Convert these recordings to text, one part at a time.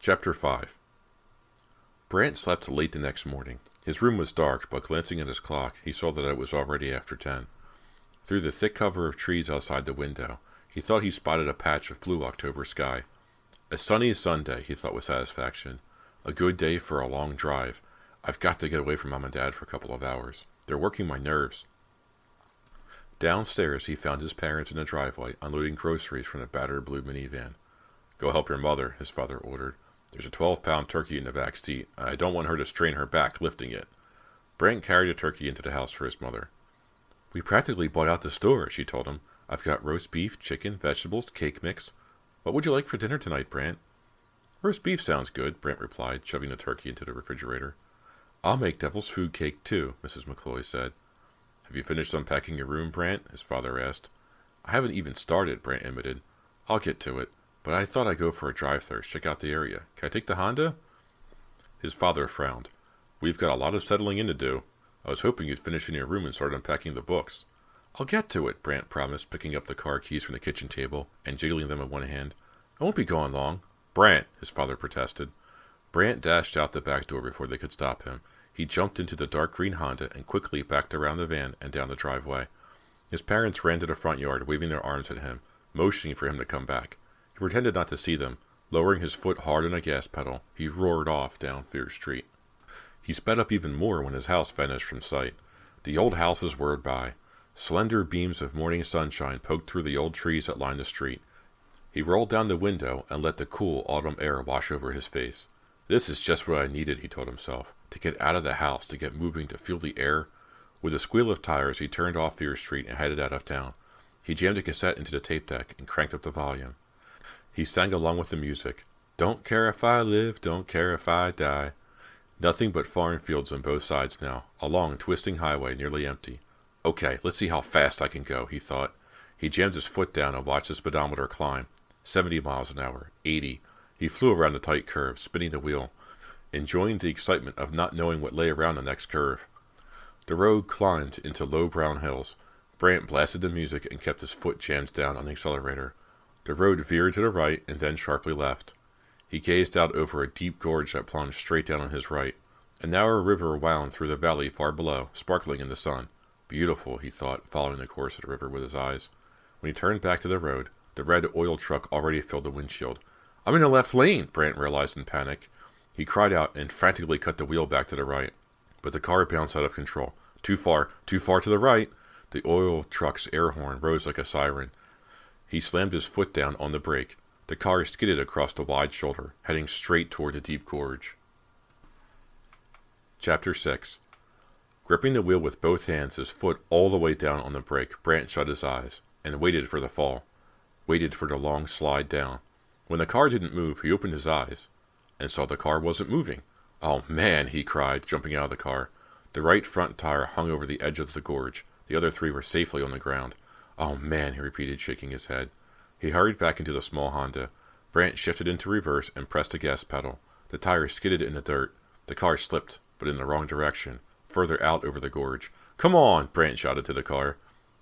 Chapter 5. Brant slept late the next morning. His room was dark, but glancing at his clock, he saw that it was already after 10. Through the thick cover of trees outside the window, he thought he spotted a patch of blue October sky. A sunny Sunday, he thought with satisfaction. A good day for a long drive. I've got to get away from Mom and Dad for a couple of hours. They're working my nerves. Downstairs, he found his parents in the driveway, unloading groceries from the battered blue minivan. "Go help your mother," his father ordered. "There's a 12-pound turkey in the back seat, and I don't want her to strain her back lifting it." Brant carried a turkey into the house for his mother. "We practically bought out the store," she told him. "I've got roast beef, chicken, vegetables, cake mix. What would you like for dinner tonight, Brant?" "Roast beef sounds good," Brant replied, shoving the turkey into the refrigerator. "I'll make devil's food cake, too," Mrs. McCloy said. "Have you finished unpacking your room, Brant?" his father asked. "I haven't even started," Brant admitted. "I'll get to it. But I thought I'd go for a drive first, check out the area. Can I take the Honda?" His father frowned. "We've got a lot of settling in to do. I was hoping you'd finish in your room and start unpacking the books." "I'll get to it," Brant promised, picking up the car keys from the kitchen table and jiggling them in one hand. "I won't be gone long." "Brant!" his father protested. Brant dashed out the back door before they could stop him. He jumped into the dark green Honda and quickly backed around the van and down the driveway. His parents ran to the front yard, waving their arms at him, motioning for him to come back. He pretended not to see them. Lowering his foot hard on the gas pedal, he roared off down Fear Street. He sped up even more when his house vanished from sight. The old houses whirred by. Slender beams of morning sunshine poked through the old trees that lined the street. He rolled down the window and let the cool autumn air wash over his face. "This is just what I needed," he told himself. "To get out of the house, to get moving, to feel the air." With a squeal of tires, he turned off Fear Street and headed out of town. He jammed a cassette into the tape deck and cranked up the volume. He sang along with the music. "Don't care if I live, don't care if I die." Nothing but farm fields on both sides now, a long, twisting highway nearly empty. "Okay, let's see how fast I can go," he thought. He jammed his foot down and watched the speedometer climb. 70 miles an hour, 80. He flew around the tight curve, spinning the wheel, enjoying the excitement of not knowing what lay around the next curve. The road climbed into low brown hills. Brant blasted the music and kept his foot jammed down on the accelerator. The road veered to the right and then sharply left. He gazed out over a deep gorge that plunged straight down on his right. A narrow river wound through the valley far below, sparkling in the sun. Beautiful, he thought, following the course of the river with his eyes. When he turned back to the road, the red oil truck already filled the windshield. "I'm in the left lane," Brant realized in panic. He cried out and frantically cut the wheel back to the right. But the car bounced out of control. Too far to the right. The oil truck's air horn rose like a siren. He slammed his foot down on the brake. The car skidded across the wide shoulder, heading straight toward the deep gorge. Chapter 6. Gripping the wheel with both hands, his foot all the way down on the brake, Brant shut his eyes and waited for the fall. Waited for the long slide down. When the car didn't move, he opened his eyes and saw the car wasn't moving. "Oh, man," he cried, jumping out of the car. The right front tire hung over the edge of the gorge. The other three were safely on the ground. "Oh, man," he repeated, shaking his head. He hurried back into the small Honda. Brant shifted into reverse and pressed the gas pedal. The tire skidded in the dirt. The car slipped, but in the wrong direction, further out over the gorge. "Come on!" Brant shouted to the car.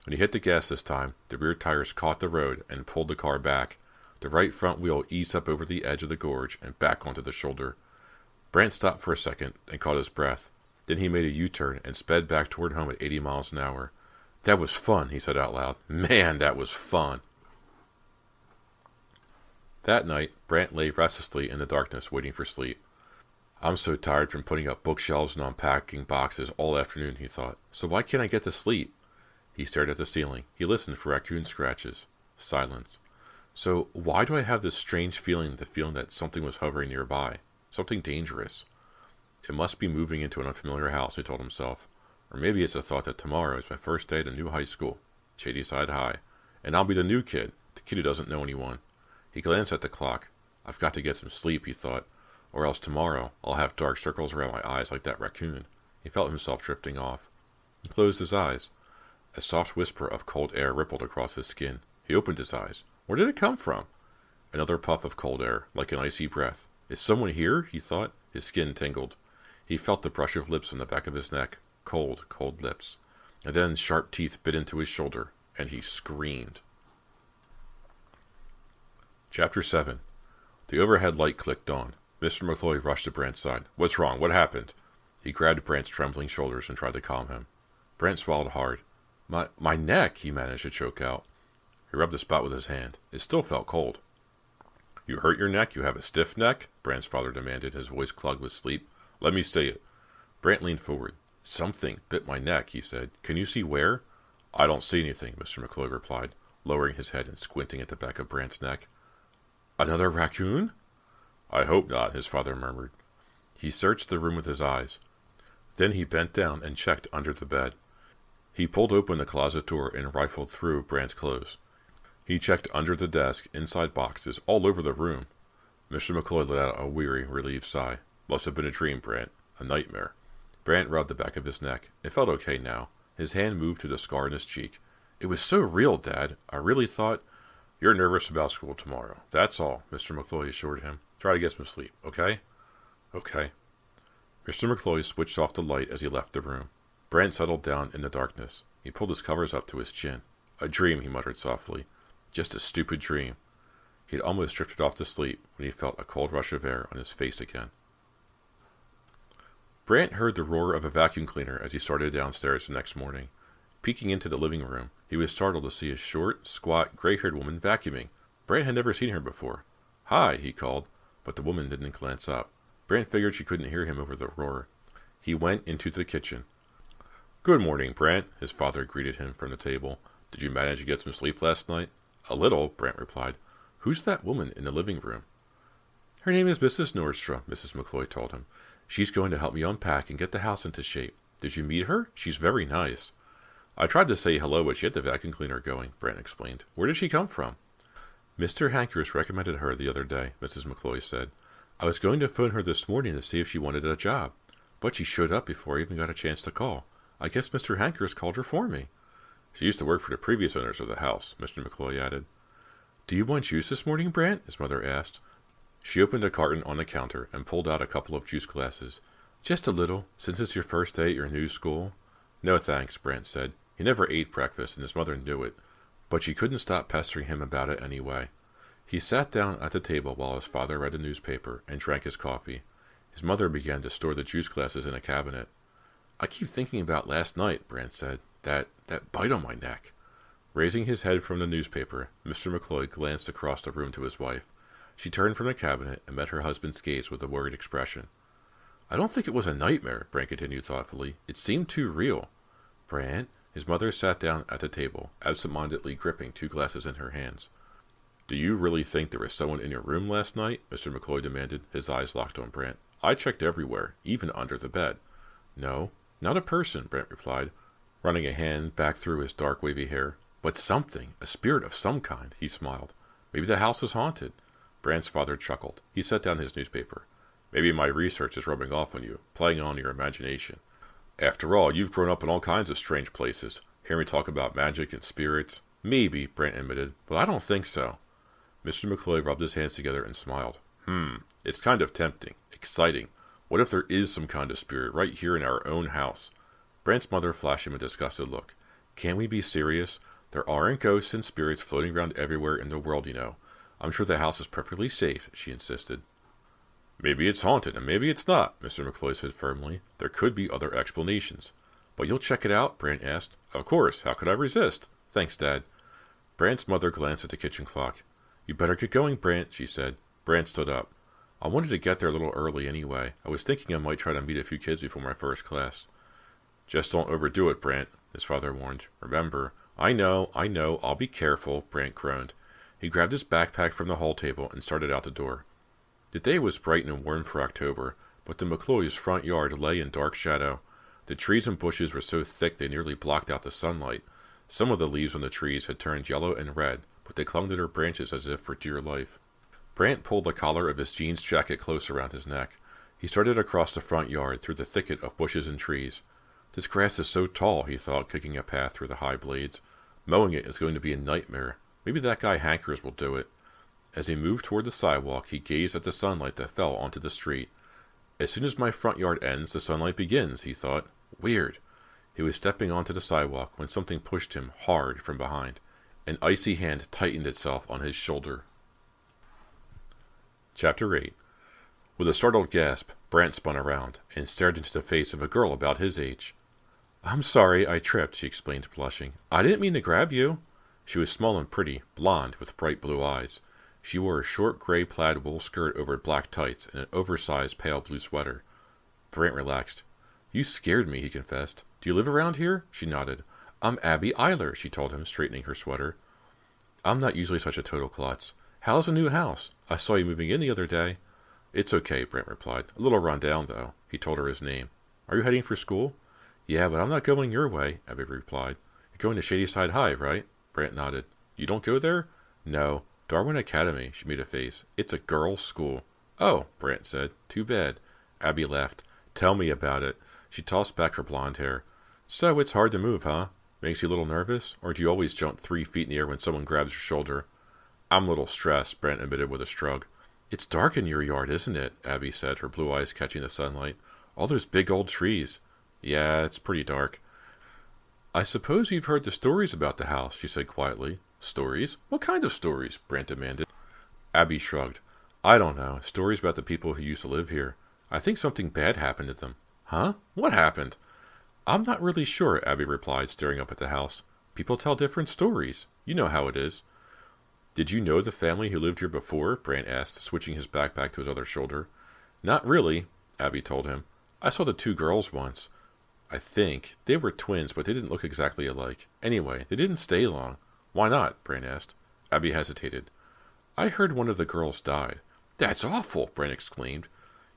When he hit the gas this time, the rear tires caught the road and pulled the car back. The right front wheel eased up over the edge of the gorge and back onto the shoulder. Brant stopped for a second and caught his breath. Then he made a U-turn and sped back toward home at 80 miles an hour. "That was fun," he said out loud. "Man, that was fun." That night, Brant lay restlessly in the darkness, waiting for sleep. "I'm so tired from putting up bookshelves and unpacking boxes all afternoon," he thought. "So why can't I get to sleep?" He stared at the ceiling. He listened for raccoon scratches. Silence. "So why do I have this strange feeling, the feeling that something was hovering nearby? Something dangerous. It must be moving into an unfamiliar house," he told himself. "Or maybe it's the thought that tomorrow is my first day at a new high school, Shadyside High, and I'll be the new kid, the kid who doesn't know anyone." He glanced at the clock. "I've got to get some sleep," he thought, "or else tomorrow I'll have dark circles around my eyes like that raccoon." He felt himself drifting off. He closed his eyes. A soft whisper of cold air rippled across his skin. He opened his eyes. Where did it come from? Another puff of cold air, like an icy breath. "Is someone here?" he thought. His skin tingled. He felt the brush of lips on the back of his neck. Cold, cold lips. And then sharp teeth bit into his shoulder, and he screamed. Chapter 7. The overhead light clicked on. Mr. McCloy rushed to Brant's side. What's wrong? What happened? He grabbed Brant's trembling shoulders and tried to calm him. Brant swallowed hard. My neck, he managed to choke out. He rubbed the spot with his hand. It still felt cold. You hurt your neck? You have a stiff neck? Brant's father demanded, his voice clogged with sleep. Let me see it. Brant leaned forward. Something bit my neck, he said. Can you see where? I don't see anything, Mr. McCloy replied, lowering his head and squinting at the back of Brant's neck. Another raccoon? I hope not, his father murmured. He searched the room with his eyes. Then he bent down and checked under the bed. He pulled open the closet door and rifled through Brant's clothes. He checked under the desk, inside boxes, all over the room. Mr. McCloy let out a weary, relieved sigh. Must have been a dream, Brant. A nightmare. Brant rubbed the back of his neck. It felt okay now. His hand moved to the scar on his cheek. It was so real, Dad. I really thought... You're nervous about school tomorrow. That's all, Mr. McCloy assured him. Try to get some sleep, okay? Okay. Mr. McCloy switched off the light as he left the room. Brant settled down in the darkness. He pulled his covers up to his chin. A dream, he muttered softly. Just a stupid dream. He had almost drifted off to sleep when he felt a cold rush of air on his face again. Brant heard the roar of a vacuum cleaner as he started downstairs the next morning. Peeking into the living room, he was startled to see a short, squat, gray-haired woman vacuuming. Brant had never seen her before. Hi, he called, but the woman didn't glance up. Brant figured she couldn't hear him over the roar. He went into the kitchen. Good morning, Brant, his father greeted him from the table. Did you manage to get some sleep last night? A little, Brant replied. Who's that woman in the living room? Her name is Mrs. Nordstrom, Mrs. McCloy told him. She's going to help me unpack and get the house into shape. Did you meet her? She's very nice. I tried to say hello, but she had the vacuum cleaner going, Brant explained. Where did she come from? Mr. Hankers recommended her the other day, Mrs. McCloy said. I was going to phone her this morning to see if she wanted a job, but she showed up before I even got a chance to call. I guess Mr. Hankers called her for me. She used to work for the previous owners of the house, Mr. McCloy added. Do you want juice this morning, Brant? His mother asked. She opened a carton on the counter and pulled out a couple of juice glasses. Just a little, since it's your first day at your new school. No thanks, Brant said. He never ate breakfast, and his mother knew it, but she couldn't stop pestering him about it anyway. He sat down at the table while his father read the newspaper and drank his coffee. His mother began to store the juice glasses in a cabinet. I keep thinking about last night, Brant said. That bite on my neck. Raising his head from the newspaper, Mr. McCloy glanced across the room to his wife. She turned from the cabinet and met her husband's gaze with a worried expression. I don't think it was a nightmare, Brant continued thoughtfully. It seemed too real. Brant, his mother sat down at the table, absent-mindedly gripping 2 glasses in her hands. Do you really think there was someone in your room last night? Mr. McCloy demanded, his eyes locked on Brant. I checked everywhere, even under the bed. No, not a person, Brant replied, running a hand back through his dark wavy hair. But something, a spirit of some kind, he smiled. Maybe the house is haunted. Brant's father chuckled. He set down his newspaper. Maybe my research is rubbing off on you, playing on your imagination. After all, you've grown up in all kinds of strange places. Hear me talk about magic and spirits? Maybe, Brant admitted, but I don't think so. Mr. McCloy rubbed his hands together and smiled. It's kind of tempting, exciting. What if there is some kind of spirit right here in our own house? Brant's mother flashed him a disgusted look. Can't we be serious? There aren't ghosts and spirits floating around everywhere in the world, you know. I'm sure the house is perfectly safe, she insisted. Maybe it's haunted, and maybe it's not, Mr. McCloy said firmly. There could be other explanations. But you'll check it out? Brant asked. Of course, how could I resist? Thanks, Dad. Brant's mother glanced at the kitchen clock. You better get going, Brant, she said. Brant stood up. I wanted to get there a little early anyway. I was thinking I might try to meet a few kids before my first class. Just don't overdo it, Brant, his father warned. Remember, I know, I'll be careful, Brant groaned. He grabbed his backpack from the hall table and started out the door. The day was bright and warm for October, but the McCloys' front yard lay in dark shadow. The trees and bushes were so thick they nearly blocked out the sunlight. Some of the leaves on the trees had turned yellow and red, but they clung to their branches as if for dear life. Brant pulled the collar of his jeans jacket close around his neck. He started across the front yard through the thicket of bushes and trees. This grass is so tall, he thought, kicking a path through the high blades. Mowing it is going to be a nightmare. Maybe that guy Hankers will do it. As he moved toward the sidewalk, he gazed at the sunlight that fell onto the street. As soon as my front yard ends, the sunlight begins, he thought. Weird. He was stepping onto the sidewalk when something pushed him hard from behind. An icy hand tightened itself on his shoulder. Chapter 8. With a startled gasp, Brant spun around and stared into the face of a girl about his age. I'm sorry, I tripped, she explained, blushing. I didn't mean to grab you. She was small and pretty, blonde, with bright blue eyes. She wore a short gray plaid wool skirt over black tights and an oversized pale blue sweater. Brant relaxed. You scared me, he confessed. Do you live around here? She nodded. I'm Abby Eiler, she told him, straightening her sweater. I'm not usually such a total klutz. How's the new house? I saw you moving in the other day. It's okay, Brant replied. A little run down, though. He told her his name. Are you heading for school? Yeah, but I'm not going your way, Abby replied. You're going to Shadyside High, right? Brant nodded. You don't go there? No. Darwin Academy, she made a face. It's a girls' school. Oh, Brant said. Too bad. Abby laughed. Tell me about it. She tossed back her blonde hair. So it's hard to move, huh? Makes you a little nervous? Or do you always jump 3 feet in the air when someone grabs your shoulder? I'm a little stressed, Brant admitted with a shrug. It's dark in your yard, isn't it? Abby said, her blue eyes catching the sunlight. All those big old trees. Yeah, it's pretty dark. I suppose you've heard the stories about the house, she said quietly. Stories? What kind of stories? Brant demanded. Abby shrugged. I don't know. Stories about the people who used to live here. I think something bad happened to them. Huh? What happened? I'm not really sure, Abby replied, staring up at the house. People tell different stories. You know how it is. Did you know the family who lived here before? Brant asked, switching his backpack to his other shoulder. Not really, Abby told him. I saw the 2 girls once. I think. They were twins, but they didn't look exactly alike. Anyway, they didn't stay long. Why not? Brant asked. Abby hesitated. I heard one of the girls died. That's awful, Brant exclaimed.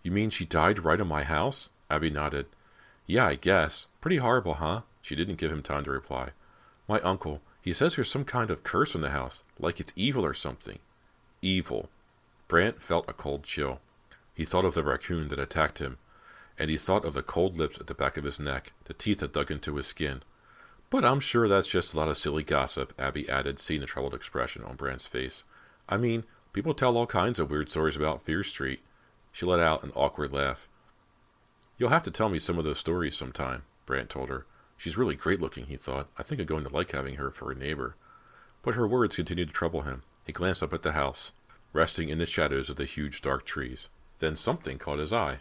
You mean she died right in my house? Abby nodded. Yeah, I guess. Pretty horrible, huh? She didn't give him time to reply. My uncle, he says there's some kind of curse in the house, like it's evil or something. Evil. Brant felt a cold chill. He thought of the raccoon that attacked him, and he thought of the cold lips at the back of his neck, the teeth that dug into his skin. But I'm sure that's just a lot of silly gossip, Abby added, seeing the troubled expression on Brant's face. I mean, people tell all kinds of weird stories about Fear Street. She let out an awkward laugh. You'll have to tell me some of those stories sometime, Brant told her. She's really great looking, he thought. I think I'm going to like having her for a neighbor. But her words continued to trouble him. He glanced up at the house, resting in the shadows of the huge dark trees. Then something caught his eye.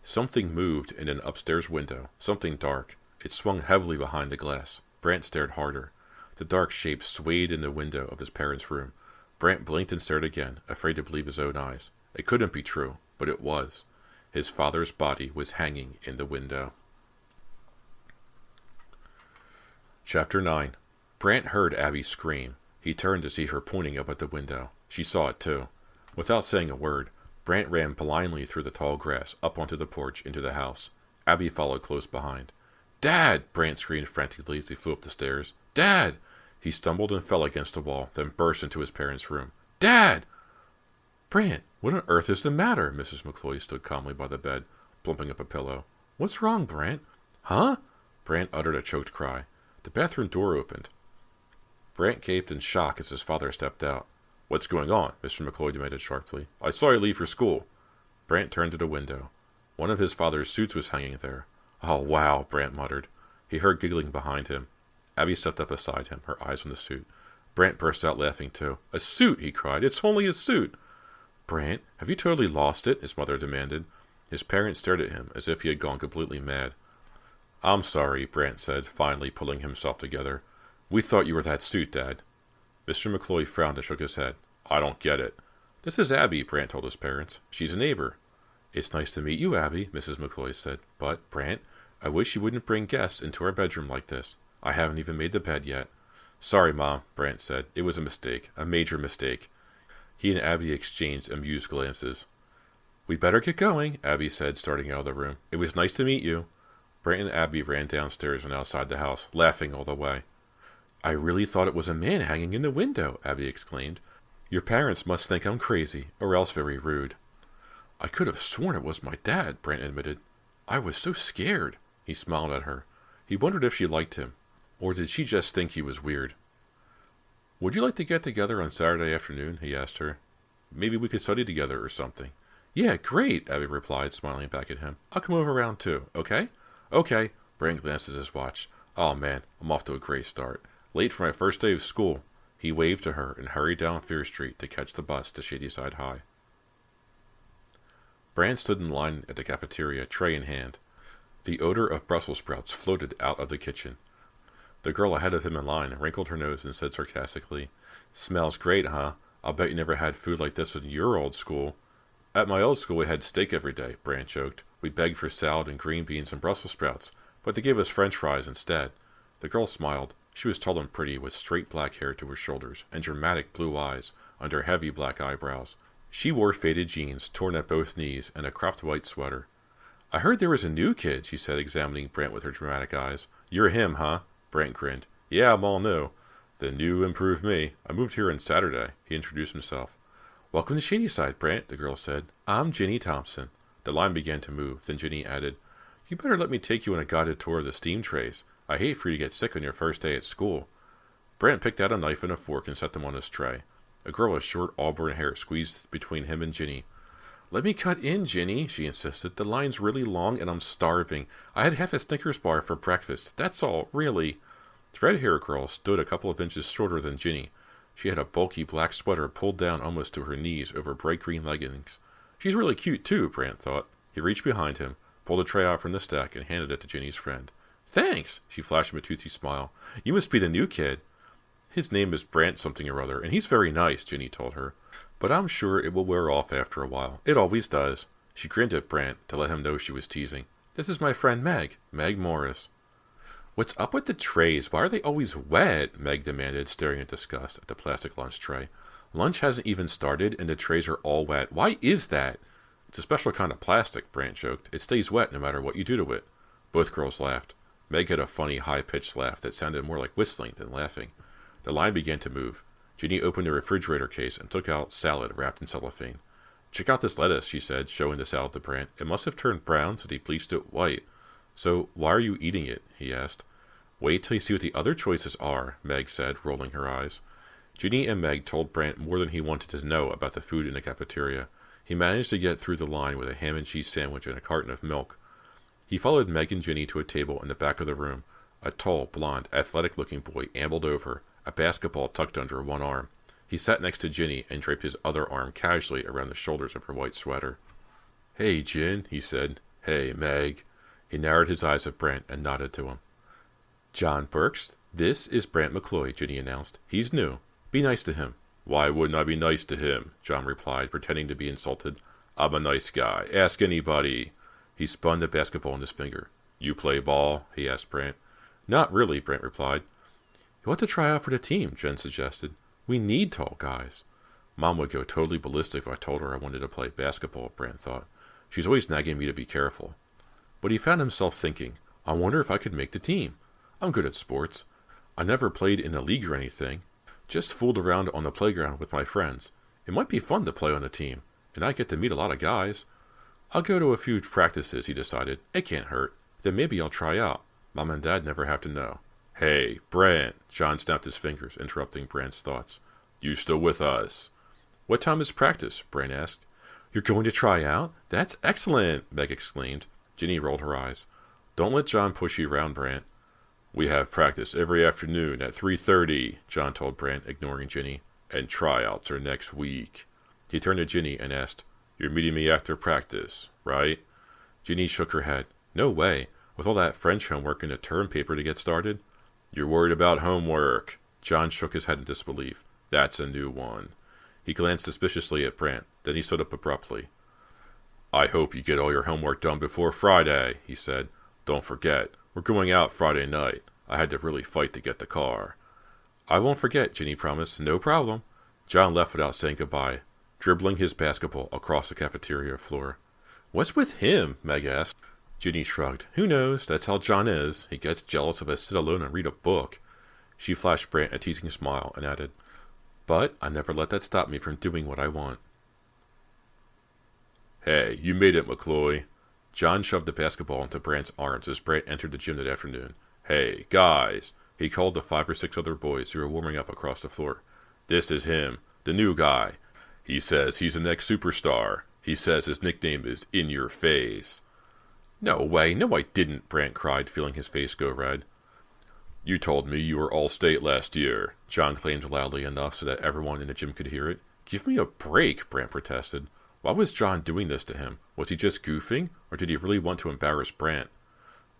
Something moved in an upstairs window, something dark. It swung heavily behind the glass. Brant stared harder. The dark shape swayed in the window of his parents' room. Brant blinked and stared again, afraid to believe his own eyes. It couldn't be true, but it was. His father's body was hanging in the window. Chapter 9. Brant heard Abby scream. He turned to see her pointing up at the window. She saw it too. Without saying a word, Brant ran blindly through the tall grass, up onto the porch, into the house. Abby followed close behind. Dad! Brant screamed frantically as he flew up the stairs. Dad! He stumbled and fell against the wall, then burst into his parents' room. Dad! Brant, what on earth is the matter? Mrs. McCloy stood calmly by the bed, plumping up a pillow. What's wrong, Brant? Huh? Brant uttered a choked cry. The bathroom door opened. Brant gaped in shock as his father stepped out. What's going on? Mr. McCloy demanded sharply. I saw you leave for school. Brant turned to the window. One of his father's suits was hanging there. Oh, wow, Brant muttered. He heard giggling behind him. Abby stepped up beside him, her eyes on the suit. Brant burst out laughing too. A suit, he cried. It's only a suit. Brant, have you totally lost it? His mother demanded. His parents stared at him as if he had gone completely mad. I'm sorry, Brant said, finally pulling himself together. We thought you were that suit, Dad. Mr. McCloy frowned and shook his head. I don't get it. This is Abby, Brant told his parents. She's a neighbor. It's nice to meet you, Abby, Mrs. McCloy said. But, Brant, I wish you wouldn't bring guests into our bedroom like this. I haven't even made the bed yet. Sorry, Mom, Brant said. It was a mistake. A major mistake. He and Abby exchanged amused glances. We'd better get going, Abby said, starting out of the room. It was nice to meet you. Brant and Abby ran downstairs and outside the house, laughing all the way. I really thought it was a man hanging in the window, Abby exclaimed. Your parents must think I'm crazy, or else very rude. I could have sworn it was my dad, Brant admitted. I was so scared. He smiled at her. He wondered if she liked him, or did she just think he was weird? Would you like to get together on Saturday afternoon? He asked her. Maybe we could study together or something. Yeah, great, Abby replied, smiling back at him. I'll come over around too, okay? Okay. Brant glanced at his watch. Oh man, I'm off to a great start. Late for my first day of school. He waved to her and hurried down Fear Street to catch the bus to Shadyside High. Brant stood in line at the cafeteria, tray in hand. The odor of Brussels sprouts floated out of the kitchen. The girl ahead of him in line wrinkled her nose and said sarcastically, "Smells great, huh? I'll bet you never had food like this in your old school." "At my old school we had steak every day," Brant joked. "We begged for salad and green beans and Brussels sprouts, but they gave us French fries instead." The girl smiled. She was tall and pretty, with straight black hair to her shoulders and dramatic blue eyes under heavy black eyebrows. She wore faded jeans, torn at both knees, and a cropped white sweater. "I heard there was a new kid," she said, examining Brant with her dramatic eyes. "You're him, huh?" Brant grinned. "Yeah, I'm all new." "The new improved me. I moved here on Saturday." He introduced himself. "Welcome to Shadyside, Brant," the girl said. "I'm Ginny Thompson." The line began to move. Then Ginny added, "You better let me take you on a guided tour of the steam trays. I hate for you to get sick on your first day at school." Brant picked out a knife and a fork and set them on his tray. A girl with short auburn hair squeezed between him and Ginny. "Let me cut in, Ginny," she insisted. "The line's really long and I'm starving. I had half a Snickers bar for breakfast. That's all, really." The red-haired girl stood a couple of inches shorter than Ginny. She had a bulky black sweater pulled down almost to her knees over bright green leggings. "She's really cute, too," Brant thought. He reached behind him, pulled a tray out from the stack, and handed it to Ginny's friend. "Thanks," she flashed him a toothy smile. "You must be the new kid." "His name is Brant something or other, and he's very nice," Ginny told her. "But I'm sure it will wear off after a while. It always does." She grinned at Brant to let him know she was teasing. "This is my friend Meg Morris." "What's up with the trays? Why are they always wet?" Meg demanded, staring in disgust at the plastic lunch tray. "Lunch hasn't even started, and the trays are all wet. Why is that?" "It's a special kind of plastic," Brant joked. "It stays wet no matter what you do to it." Both girls laughed. Meg had a funny, high-pitched laugh that sounded more like whistling than laughing. The line began to move. Ginny opened a refrigerator case and took out salad wrapped in cellophane. "Check out this lettuce," she said, showing the salad to Brant. "It must have turned brown, so they bleached it white." "So why are you eating it?" he asked. "Wait till you see what the other choices are," Meg said, rolling her eyes. Ginny and Meg told Brant more than he wanted to know about the food in the cafeteria. He managed to get through the line with a ham and cheese sandwich and a carton of milk. He followed Meg and Ginny to a table in the back of the room. A tall, blond, athletic-looking boy ambled over, a basketball tucked under one arm. He sat next to Ginny and draped his other arm casually around the shoulders of her white sweater. "Hey, Gin," he said. "Hey, Meg." He narrowed his eyes at Brant and nodded to him. "John Burks, this is Brant McCloy," Ginny announced. "He's new. Be nice to him." "Why wouldn't I be nice to him?" John replied, pretending to be insulted. "I'm a nice guy. Ask anybody." He spun the basketball in his finger. "You play ball?" he asked Brant. "Not really," Brant replied. "You ought to try out for the team," Jen suggested. "We need tall guys." Mom would go totally ballistic if I told her I wanted to play basketball, Brant thought. She's always nagging me to be careful. But he found himself thinking, I wonder if I could make the team. I'm good at sports. I never played in a league or anything. Just fooled around on the playground with my friends. It might be fun to play on a team, and I get to meet a lot of guys. I'll go to a few practices, he decided. It can't hurt. Then maybe I'll try out. Mom and Dad never have to know. "Hey, Brant," John snapped his fingers, interrupting Brant's thoughts. "You still with us?" "What time is practice?" Brant asked. "You're going to try out? That's excellent," Meg exclaimed. Ginny rolled her eyes. "Don't let John push you around, Brant." "We have practice every afternoon at 3:30, John told Brant, ignoring Ginny. "And tryouts are next week." He turned to Ginny and asked, "You're meeting me after practice, right?" Ginny shook her head. "No way. With all that French homework and a term paper to get started." "You're worried about homework." John shook his head in disbelief. "That's a new one." He glanced suspiciously at Brant. Then he stood up abruptly. "I hope you get all your homework done before Friday," he said. "Don't forget, we're going out Friday night. I had to really fight to get the car." "I won't forget," Ginny promised. "No problem." John left without saying goodbye, dribbling his basketball across the cafeteria floor. "What's with him?" Meg asked. Ginny shrugged. "Who knows? That's how John is. He gets jealous if I sit alone and read a book." She flashed Brant a teasing smile and added, "But I never let that stop me from doing what I want." "Hey, you made it, McCloy." John shoved the basketball into Brant's arms as Brant entered the gym that afternoon. "Hey, guys," he called to 5 or 6 other boys who were warming up across the floor. "This is him, the new guy. He says he's the next superstar. He says his nickname is In Your Face." "No way, no I didn't," Brant cried, feeling his face go red. "You told me you were All-State last year," John claimed loudly enough so that everyone in the gym could hear it. "Give me a break," Brant protested. Why was John doing this to him? Was he just goofing, or did he really want to embarrass Brant?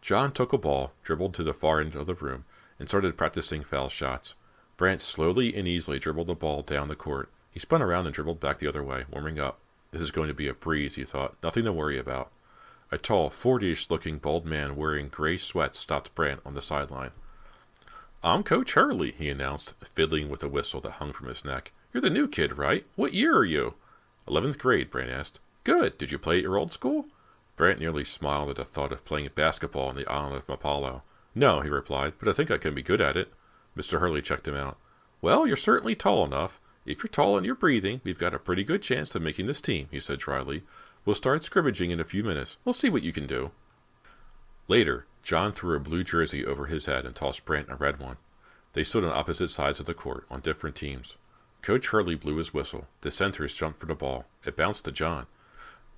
John took a ball, dribbled to the far end of the room, and started practicing foul shots. Brant slowly and easily dribbled the ball down the court. He spun around and dribbled back the other way, warming up. This is going to be a breeze, he thought. Nothing to worry about. A tall, 40-ish-looking bald man wearing gray sweats stopped Brant on the sideline. "I'm Coach Hurley," he announced, fiddling with a whistle that hung from his neck. "You're the new kid, right? What year are you?" 11th grade, Brant asked. "Good. Did you play at your old school?" Brant nearly smiled at the thought of playing basketball on the island of Mapalo. "No," he replied, "but I think I can be good at it." Mr. Hurley checked him out. "Well, you're certainly tall enough. If you're tall and you're breathing, we've got a pretty good chance of making this team," he said dryly. "We'll start scrimmaging in a few minutes. We'll see what you can do." Later, John threw a blue jersey over his head and tossed Brant a red one. They stood on opposite sides of the court, on different teams. Coach Hurley blew his whistle. The centers jumped for the ball. It bounced to John.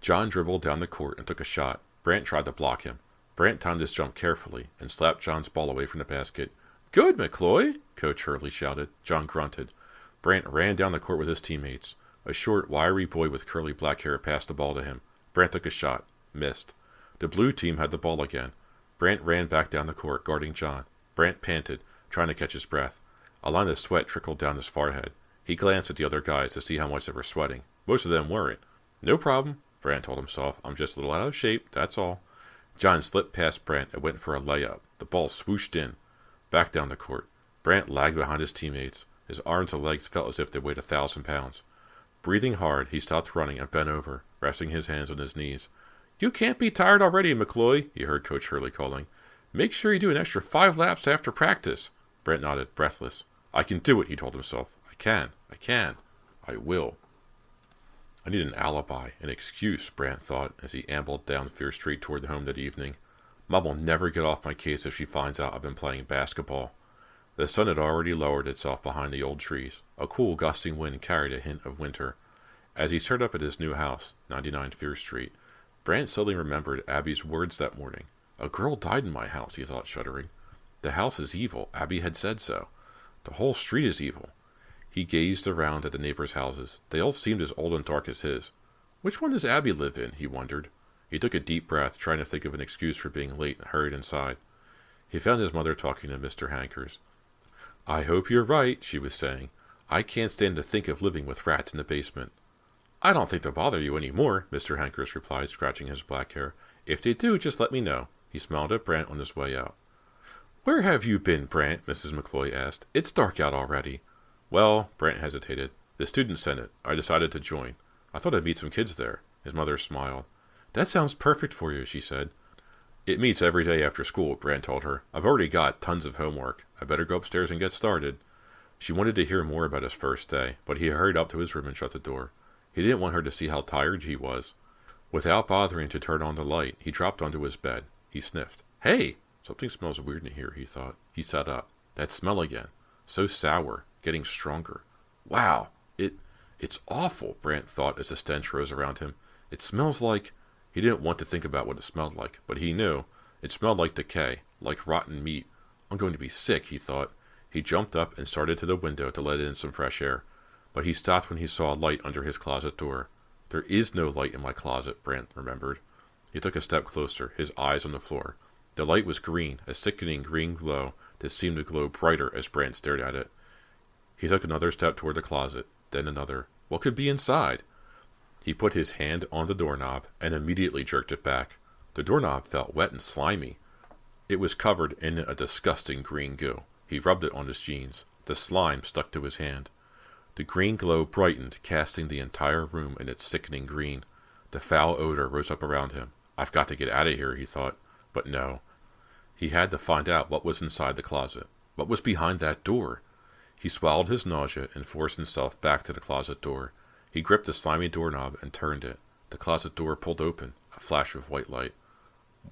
John dribbled down the court and took a shot. Brant tried to block him. Brant timed his jump carefully and slapped John's ball away from the basket. "Good, McCloy!" Coach Hurley shouted. John grunted. Brant ran down the court with his teammates. A short, wiry boy with curly black hair passed the ball to him. Brant took a shot. Missed. The blue team had the ball again. Brant ran back down the court, guarding John. Brant panted, trying to catch his breath. A line of sweat trickled down his forehead. He glanced at the other guys to see how much they were sweating. Most of them weren't. "No problem," Brant told himself. "I'm just a little out of shape, that's all." John slipped past Brant and went for a layup. The ball swooshed in. Back down the court. Brant lagged behind his teammates. His arms and legs felt as if they weighed 1,000 pounds. Breathing hard, he stopped running and bent over, resting his hands on his knees. "You can't be tired already, McCloy," he heard Coach Hurley calling. "Make sure you do an extra 5 laps after practice." Brant nodded, breathless. "I can do it," he told himself. I can. I will." I need an alibi, an excuse, Brant thought, as he ambled down Fear Street toward home that evening. Mom will never get off my case if she finds out I've been playing basketball. The sun had already lowered itself behind the old trees. A cool, gusting wind carried a hint of winter. As he stared up at his new house, 99 Fear Street, Brant suddenly remembered Abby's words that morning. "A girl died in my house," he thought, shuddering. "The house is evil. Abby had said so. The whole street is evil." He gazed around at the neighbors' houses. They all seemed as old and dark as his. Which one does Abby live in, he wondered. He took a deep breath, trying to think of an excuse for being late, and hurried inside. He found his mother talking to Mr. Hankers. "I hope you're right," she was saying. "I can't stand to think of living with rats in the basement." "I don't think they'll bother you any more," Mr. Hankers replied, scratching his black hair. "If they do, just let me know." He smiled at Brant on his way out. "Where have you been, Brant?" Mrs. McCloy asked. "It's dark out already." "Well," Brant hesitated. "The student senate. I decided to join. I thought I'd meet some kids there." His mother smiled. "That sounds perfect for you," she said. "It meets every day after school," Brant told her. "I've already got tons of homework. I better go upstairs and get started." She wanted to hear more about his first day, but he hurried up to his room and shut the door. He didn't want her to see how tired he was. Without bothering to turn on the light, he dropped onto his bed. He sniffed. "Hey! Something smells weird in here," he thought. He sat up. That smell again. So sour. Getting stronger. "Wow! It's awful," Brant thought as the stench rose around him. "It smells like—" He didn't want to think about what it smelled like, but he knew. It smelled like decay, like rotten meat. "I'm going to be sick," he thought. He jumped up and started to the window to let in some fresh air. But he stopped when he saw a light under his closet door. "There is no light in my closet," Brant remembered. He took a step closer, his eyes on the floor. The light was green, a sickening green glow that seemed to glow brighter as Brant stared at it. He took another step toward the closet, then another. What could be inside? He put his hand on the doorknob and immediately jerked it back. The doorknob felt wet and slimy. It was covered in a disgusting green goo. He rubbed it on his jeans. The slime stuck to his hand. The green glow brightened, casting the entire room in its sickening green. The foul odor rose up around him. "I've got to get out of here," he thought. But no. He had to find out what was inside the closet. What was behind that door? He swallowed his nausea and forced himself back to the closet door. He gripped the slimy doorknob and turned it. The closet door pulled open, a flash of white light.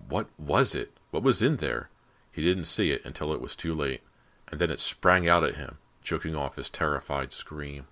What was it? What was in there? He didn't see it until it was too late, and then it sprang out at him, choking off his terrified scream.